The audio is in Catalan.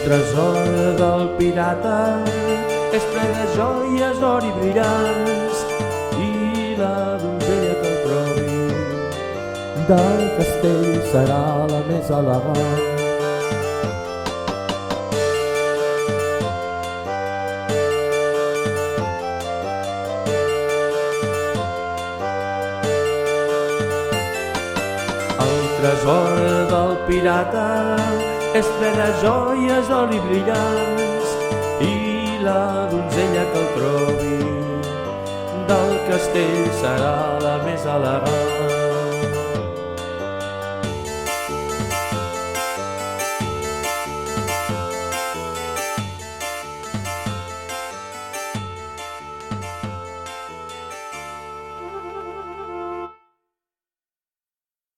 tresor del pirata és ple de joies d'or i brillants, i la donzella que el trobi del castell serà la més elegant. El tresor del pirata és ple de joies d'or i brillants, i la donzella que el trobi del castell serà la més elegant.